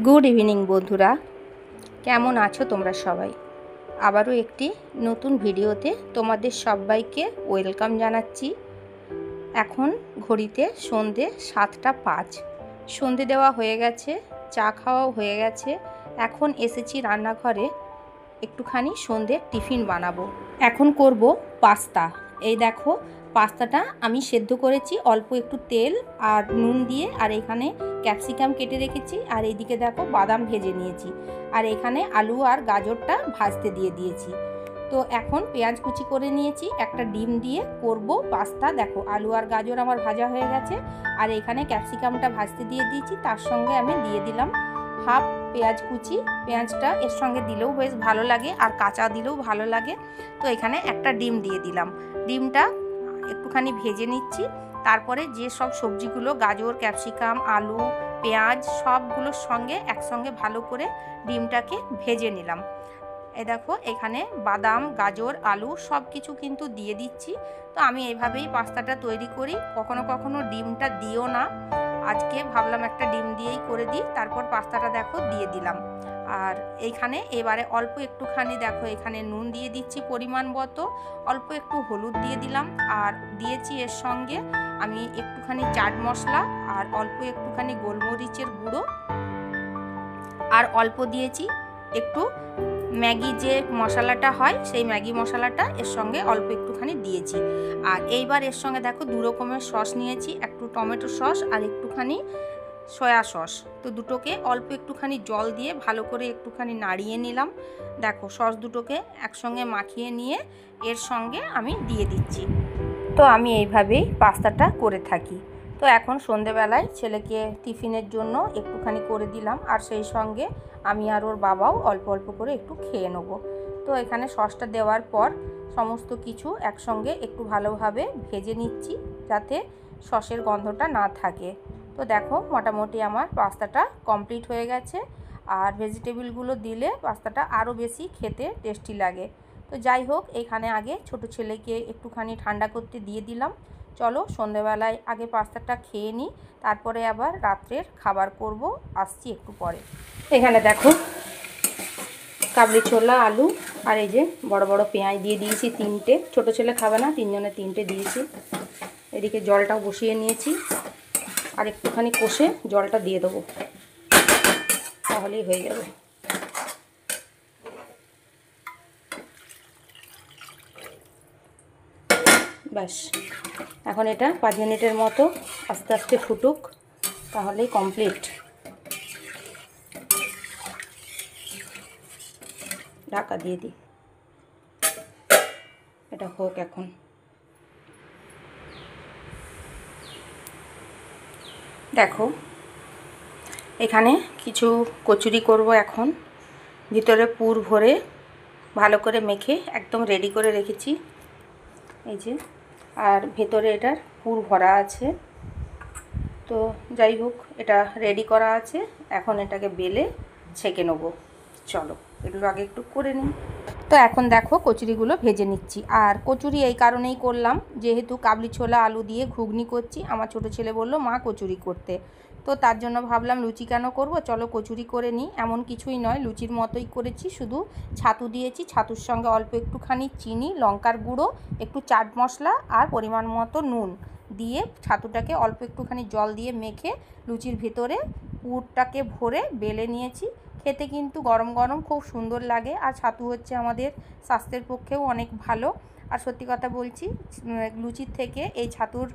Good evening বন্ধুরা, কেমন আছো তোমরা সবাই? আবারও একটি নতুন ভিডিওতে তোমাদের সবাইকে ওয়েলকাম জানাচ্ছি। এখন ঘড়িতে সন্ধে 7:05। সন্ধে দেওয়া হয়ে গেছে, চা খাওয়াও হয়ে গেছে। এখন এসেছি রান্নাঘরে, একটুখানি সন্ধ্যের টিফিন বানাবো। এখন করব পাস্তা। এই দেখো, পাস্তাটা আমি সেদ্ধ করেছি অল্প একটু তেল আর নুন দিয়ে, আর এখানে ক্যাপসিকাম কেটে রেখেছি, আর এইদিকে দেখো বাদাম ভেজে নিয়েছি, আর এখানে আলু আর গাজরটা ভাজতে দিয়ে দিয়েছি। তো এখন পেঁয়াজ কুচি করে নিয়েছি, একটা ডিম দিয়ে করব পাস্তা। দেখো আলু আর গাজর আমার ভাজা হয়ে গেছে, আর এখানে ক্যাপসিকামটা ভাজতে দিয়ে দিয়েছি, তার সঙ্গে আমি দিয়ে দিলাম হাফ পেঁয়াজ কুচি। পেঁয়াজটা এর সঙ্গে দিলেও বেশ ভালো লাগে, আর কাঁচা দিলেও ভালো লাগে। তো এখানে একটা ডিম দিয়ে দিলাম। ডিমটা একটুখানি ভেজে নিচ্ছি, তারপরে যে সব সবজিগুলো গাজর, ক্যাপসিকাম, আলু, পেঁয়াজ সবগুলোর সঙ্গে একসঙ্গে ভালো করে ডিমটাকে ভেজে নিলাম। এই দেখো এখানে বাদাম, গাজর, আলু সব কিছু কিন্তু দিয়ে দিচ্ছি। তো আমি এইভাবেই পাস্তাটা তৈরি করি, কখনো কখনো ডিমটা দিও না। আজকে ভাবলাম একটা ডিম দিয়েই করে দিই। তারপর পাস্তাটা দেখো দিয়ে দিলাম। আর এইখানে এবারে অল্প একটুখানি দেখো এখানে নুন দিয়ে দিচ্ছি পরিমাণ মতো, অল্প একটু হলুদ দিয়ে দিলাম, আর দিয়েছি এর সঙ্গে আমি একটুখানি চাট মশলা, আর অল্প একটুখানি গোলমরিচের গুঁড়ো, আর অল্প দিয়েছি একটু ম্যাগি যে মশলাটা হয় সেই ম্যাগি মশলাটা এর সঙ্গে অল্প একটুখানি দিয়েছি। আর এইবার এর সঙ্গে দেখো দু রকমের সস নিয়েছি, একটু টমেটো সস আর একটুখানি সয়া সস। তো দুটোকে অল্প একটুখানি জল দিয়ে ভালো করে একটুখানি নাড়িয়ে নিলাম। দেখো সস দুটোকে একসঙ্গে মাখিয়ে নিয়ে এর সঙ্গে আমি দিয়ে দিচ্ছি। তো আমি এইভাবেই পাস্তাটা করে থাকি। তো এখন সন্ধেবেলায় ছেলেকে টিফিনের জন্য একটুখানি করে দিলাম, আর সেই সঙ্গে আমি আর ওর বাবাও অল্প অল্প করে একটু খেয়ে নেব। তো এখানে সসটা দেওয়ার পর সমস্ত কিছু একসঙ্গে একটু ভালোভাবে ভেজে নিচ্ছি, যাতে সসের গন্ধটা না থাকে। তো দেখো মোটামুটি আমার পাস্তাটা কমপ্লিট হয়ে গেছে, আর ভেজিটেবলগুলো দিলে পাস্তাটা আরও বেশি খেতে টেস্টি লাগে। তো যাই হোক, এখানে আগে ছোট ছেলেকে একটুখানি ঠান্ডা করতে দিয়ে দিলাম। চলো সন্ধেবেলায় আগে পাস্তাটা খেয়ে নিই, তারপরে আবার রাত্রের খাবার করব, আসছি একটু পরে। এখানে দেখো কাবলি ছোলা, আলু আর এই যে বড় বড় পেঁয়াজ দিয়ে দিয়েছি তিনটে। ছোট ছেলে খাবে না, তিনজনে তিনটে দিয়েছি। এদিকে জলটাও বসিয়ে নিয়েছি, আর একটুখানি কষে জলটা দিয়ে দেবো, তাহলেই হয়ে যাবে। ব্যাস, এখন এটা 5 মিনিটের মতো আস্তে আস্তে ফুটুক, তাহলেই কমপ্লিট। ঢাকা দিয়ে দিই, এটা হোক এখন। দেখো এখানে কিছু কচুরি করব এখন। ভিতরে পুর ভরে ভালো করে মেখে একদম রেডি করে রেখেছি, এই যে। আর ভেতরে এটার পুর ভরা আছে। তো যাই হোক, এটা রেডি করা আছে, এখন এটাকে বেলে ছেঁকে নেব। চলো এগুলো আগে একটু করে নিই। তো এখন দেখো কচুরিগুলো ভেজে নিচ্ছি। আর কচুরি এই কারণেই করলাম, যেহেতু কাবলি ছোলা আলু দিয়ে ঘুগনি করছি। আমার ছোটো ছেলে বললো মা কচুরি করতে, তো তার জন্য ভাবলাম লুচি কেন করব, চলো কচুরি করে নিই। এমন কিছুই নয়, লুচির মতোই করেছি, শুধু ছাতু দিয়েছি, ছাতুর সঙ্গে অল্প একটুখানি চিনি, লঙ্কার গুঁড়ো, একটু চাট মশলা আর পরিমাণ মতো নুন দিয়ে ছাতুটাকে অল্প একটুখানি জল দিয়ে মেখে লুচির ভিতরে পুরটাকে ভরে বেলে নিয়েছি। খেতে কিন্তু গরম গরম খুব সুন্দর লাগে, আর ছাতু হচ্ছে আমাদের স্বাস্থ্যের পক্ষেও অনেক ভালো। আর সত্যি কথা বলছি, লুচির থেকে এই ছাতুর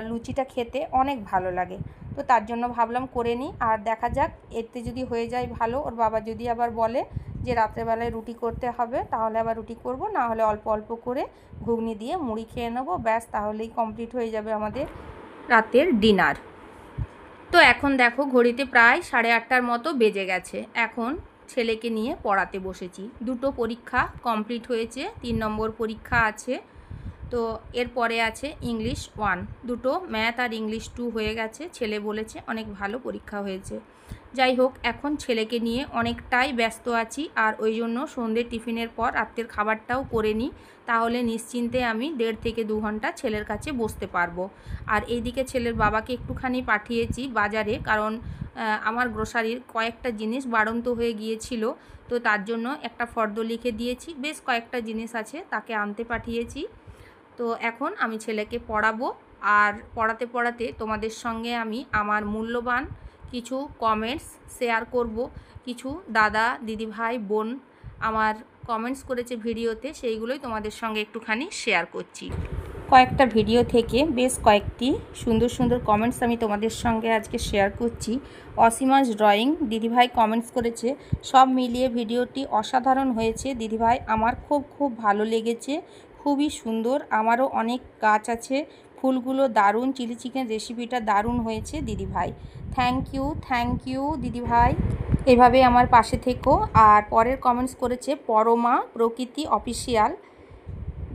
লুচিটা খেতে অনেক ভালো লাগে। তো তার জন্য ভাবলাম করে নিই, আর দেখা যাক এতে যদি হয়ে যায় ভালো। ওর বাবা যদি আবার বলে যে রাত্রেবেলায় রুটি করতে হবে, তাহলে আবার রুটি করব, না হলে অল্প অল্প করে ঘুগনি দিয়ে মুড়ি খেয়ে নেবো। ব্যাস, তাহলেই কমপ্লিট হয়ে যাবে আমাদের রাতের ডিনার। তো এখন দেখো ঘড়িতে প্রায় 8:30টার মতো বেজে গেছে। এখন ছেলেকে নিয়ে পড়াতে বসেছি। দুটো পরীক্ষা কমপ্লিট হয়েছে, 3 নম্বর পরীক্ষা আছে। তো এরপরে আছে ইংলিশ 1, দুটো ম্যাথ আর ইংলিশ 2 হয়ে গেছে। ছেলে বলেছে অনেক ভালো পরীক্ষা হয়েছে। যাই হোক, এখন ছেলেকে নিয়ে অনেকটাই ব্যস্ত আছি, আর ওই জন্য সন্ধ্যের টিফিনের পর রাত্রের খাবারটাও করে নিই, তাহলে নিশ্চিন্তে আমি 1.5 থেকে 2 ঘন্টা ছেলের কাছে বসতে পারবো। আর এইদিকে ছেলের বাবাকে একটুখানি পাঠিয়েছি বাজারে, কারণ আমার গ্রোসারির কয়েকটা জিনিস বাড়ন্ত হয়ে গিয়েছিল, তো তার জন্য একটা ফর্দ লিখে দিয়েছি, বেশ কয়েকটা জিনিস আছে, তাকে আনতে পাঠিয়েছি। তো এখন আমি ছেলেকে পড়াবো, আর পড়াতে পড়াতে তোমাদের সঙ্গে আমি আমার মূল্যবান কিছু কমেন্টস শেয়ার করব। কিছু দাদা, দিদি, ভাই, বোন আমার কমেন্টস করেছে ভিডিওতে, সেইগুলোই তোমাদের সঙ্গে একটুখানি শেয়ার করছি। কয়েকটা ভিডিও থেকে বেশ কয়েকটি সুন্দর সুন্দর কমেন্টস আমি তোমাদের সঙ্গে আজকে শেয়ার করছি। অসীমাস ড্রয়িং দিদিভাই কমেন্টস করেছে, সব মিলিয়ে ভিডিওটি অসাধারণ হয়েছে দিদিভাই, আমার খুব খুব ভালো লেগেছে, খুবই সুন্দর। আমারও অনেক গাছ আছে, ফুলগুলো দারুণ, চিলি চিকেন রেসিপিটা দারুণ হয়েছে দিদিভাই। থ্যাংক ইউ দিদিভাই, এভাবে আমার পাশে থেকো। আর পরের কমেন্টস করেছে পরমা প্রকৃতি অফিসিয়াল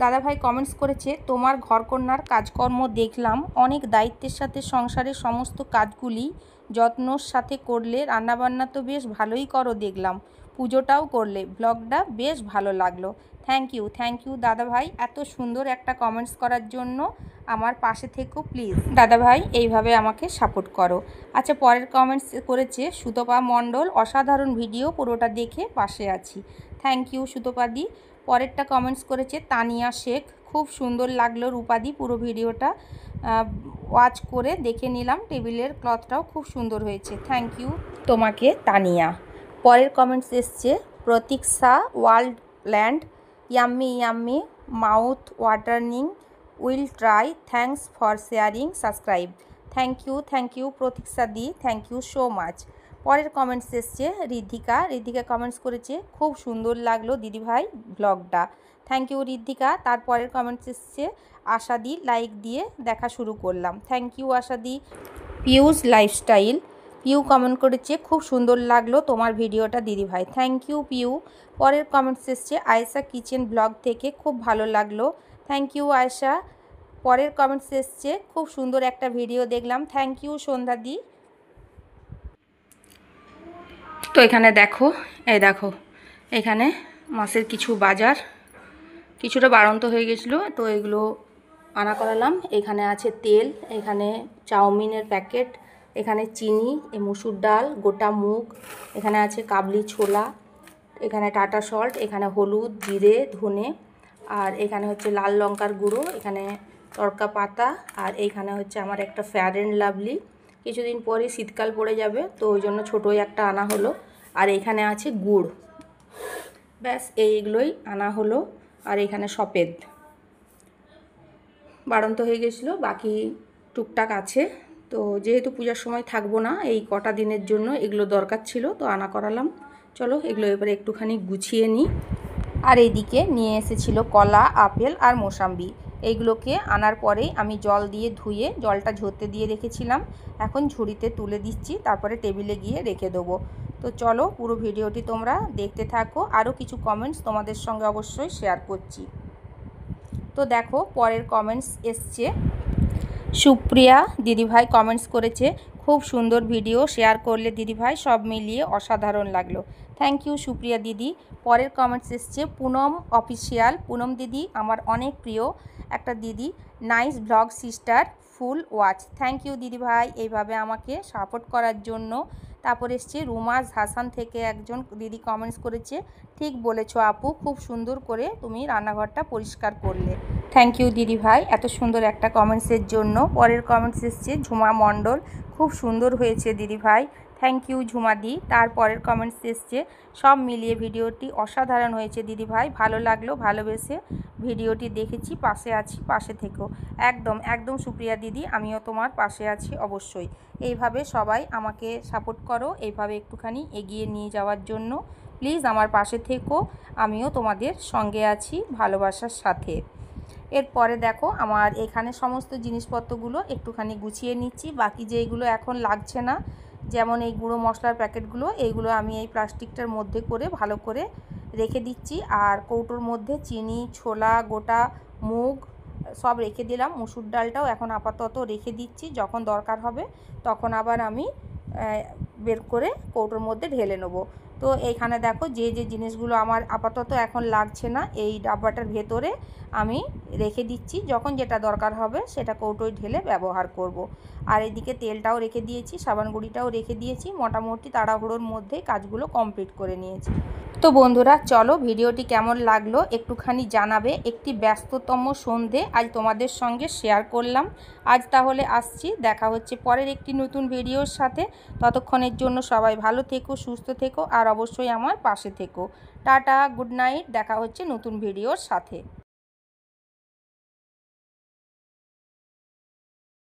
দাদাভাই, কমেন্টস করেছে, তোমার ঘরকন্যার কাজকর্ম দেখলাম, অনেক দায়িত্বের সাথে সংসারের সমস্ত কাজগুলি যত্নর সাথে করলে, রান্নাবান্না তো বেশ ভালোই করো দেখলাম, পুজোটাও করলে, ব্লগটা বেশ ভালো লাগলো। থ্যাংক ইউ দাদাভাই, এত সুন্দর একটা কমেন্টস করার জন্য। আমার পাশে থেকো প্লিজ দাদাভাই, এইভাবে আমাকে সাপোর্ট করো। আচ্ছা, পরের কমেন্টস করেছে সুতপা মণ্ডল, অসাধারণ ভিডিও, পুরোটা দেখে পাশে আছি। থ্যাংক ইউ সুতপাদি। পরেরটা কমেন্টস করেছে তানিয়া শেখ, খুব সুন্দর লাগলো রূপাদি, পুরো ভিডিওটা ওয়াচ করে দেখে নিলাম, টেবিলের ক্লথটাও খুব সুন্দর হয়েছে। থ্যাংক ইউ তোমাকে তানিয়া। পরের কমেন্টস এসছে Pratiksha world land, yummy mouth watering, will try, thanks for sharing, subscribe. Thank you Pratiksha di, thank you so much. পরের কমেন্টস এসছে ঋদ্ধিকা কমেন্টস করেছে, খুব সুন্দর লাগলো দিদিভাই ব্লগটা। Thank you Riddhika. তারপরের কমেন্টস এসছে আশাদি, লাইক দিয়ে দেখা শুরু করলাম। থ্যাংক ইউ আশাদি। পিউস লাইফস্টাইল, পিউ কমেন্ট করেছে, খুব সুন্দর লাগলো তোমার ভিডিওটা দিদিভাই। Thank you Piu. পরের কমেন্টস এসছে আয়েশা কিচেন ব্লগ থেকে, খুব ভালো লাগলো। Thank you Ayesha. পরের কমেন্টস এসছে, খুব সুন্দর একটা ভিডিও দেখলাম। থ্যাংক ইউ সন্ধ্যাদি। তো এখানে দেখো, দেখো এখানে মাছের কিছু বাজার, কিছুটা বাড়ন্ত হয়ে গেছিলো, তো এগুলো আনা করালাম। এখানে আছে তেল, এখানে চাউমিনের প্যাকেট, এখানে চিনি, মুসুর ডাল, গোটা মুগ, এখানে আছে কাবলি ছোলা, এখানে টাটা সল্ট, এখানে হলুদ, জিরে, ধনে, আর এখানে হচ্ছে লাল লঙ্কার গুঁড়ো, এখানে তড়কা পাতা, আর এইখানে হচ্ছে আমার একটা ফেয়ার অ্যান্ড লাভলি, কিছুদিন পরে শীতকাল পড়ে যাবে, তো ওই জন্য ছোটোই একটা আনা হলো। আর এখানে আছে গুড়, ব্যাস এইগুলোই আনা হলো। আর এখানে সফেদ বাড়ন্ত হয়ে গেছিলো, বাকি টুকটাক আছে। তো যেহেতু পূজার সময় থাকবো না, এই কটা দিনের জন্য এগুলো দরকার ছিল, তো আনা করালাম। চলো এগুলো এবারে একটুখানি গুছিয়ে নিই। আর এইদিকে নিয়ে এসেছিল কলা, আপেল আর মোসাম্বি, এইগুলোকে আনার পরেই আমি জল দিয়ে ধুয়ে জলটা ঝরতে দিয়ে রেখেছিলাম, এখন ঝুড়িতে তুলে দিচ্ছি, তারপরে টেবিলে গিয়ে রেখে দেবো। তো চলো পুরো ভিডিওটি তোমরা দেখতে থাকো, আরও কিছু কমেন্টস তোমাদের সঙ্গে অবশ্যই শেয়ার করছি। তো দেখো পরের কমেন্টস এসছে সুপ্রিয়া দিদিভাই কমেন্টস করেছে, খুব সুন্দর ভিডিও শেয়ার করলে দিদিভাই, সব মিলিয়ে অসাধারণ লাগলো। থ্যাংক ইউ সুপ্রিয়া দিদি। পরের কমেন্টস এসছে পুনম অফিসিয়াল, পুনম দিদি আমার অনেক প্রিয় একটা দিদি, nice blog sister, full watch. Thank you দিদিভাই, এইভাবে আমাকে সাপোর্ট করার জন্য। তারপর এসছে রুমাজ হাসান থেকে একজন দিদি কমেন্টস করেছে, ঠিক বলেছো আপু, খুব সুন্দর করে তুমি রান্নাঘরটা পরিষ্কার করলে। থ্যাংক ইউ দিদিভাই এত সুন্দর একটা কমেন্টসের জন্য। পরের কমেন্টস এসছে ঝুমা মণ্ডল, খুব সুন্দর হয়েছে দিদিভাই। থ্যাংক ইউ ঝুমাদি। তারপরের কমেন্টস এসছে সব মিলিয়ে ভিডিওটি অসাধারণ হয়েছে দিদিভাই, ভালো লাগলো, ভালোবেসে ভিডিওটি দেখেছি, পাশে আছি, পাশে থেকো। একদম সুপ্রিয়া দিদি, আমিও তোমার পাশে আছি অবশ্যই। এইভাবে সবাই আমাকে সাপোর্ট করো, এইভাবে একটুখানি এগিয়ে নিয়ে যাওয়ার জন্য প্লিজ আমার পাশে থেকো, আমিও তোমাদের সঙ্গে আছি ভালোবাসার সাথে। এরপরে দেখো আমার এখানে সমস্ত জিনিসপত্রগুলো একটুখানি গুছিয়ে নিচ্ছি, বাকি যেইগুলো এখন লাগছে না, যেমন এই গুঁড়ো মশলার প্যাকেটগুলো, এইগুলো আমি এই প্লাস্টিকটার মধ্যে করে ভালো করে রেখে দিচ্ছি। আর কৌটোর মধ্যে চিনি, ছোলা, গোটা মুগ সব রেখে দিলাম, মুসুর ডালটাও এখন আপাতত রেখে দিচ্ছি, যখন দরকার হবে তখন আবার আমি বের করে কৌটোর মধ্যে ঢেলে নেব। তো এইখানে দেখো যে জিনিসগুলো আমার আপাতত এখন লাগছে না এই ডাব্বাটার ভেতরে আমি রেখে দিচ্ছি, যখন যেটা দরকার হবে সেটা কৌটোয় ঢেলে ব্যবহার করব। আর এদিকে তেলটাও রেখে দিয়েছি, সাবান গুঁড়িটাও রেখে দিয়েছি, মোটামুটি তাড়াহুড়োর মধ্যেই কাজগুলো কমপ্লিট করে নিয়েছি। তো বন্ধুরা চলো, ভিডিওটি কেমন লাগলো একটুখানি জানাবে। একটি ব্যস্ততম সন্ধে আজ তোমাদের সঙ্গে শেয়ার করলাম। আজ তাহলে আসছি, দেখা হচ্ছে পরের একটি নতুন ভিডিওর সাথে। ততক্ষণের জন্য সবাই ভালো থেকো, সুস্থ থেকো, আর অবশ্যই আমার পাশে থেকো। টাটা, গুড নাইট, দেখা হচ্ছে নতুন ভিডিওর সাথে।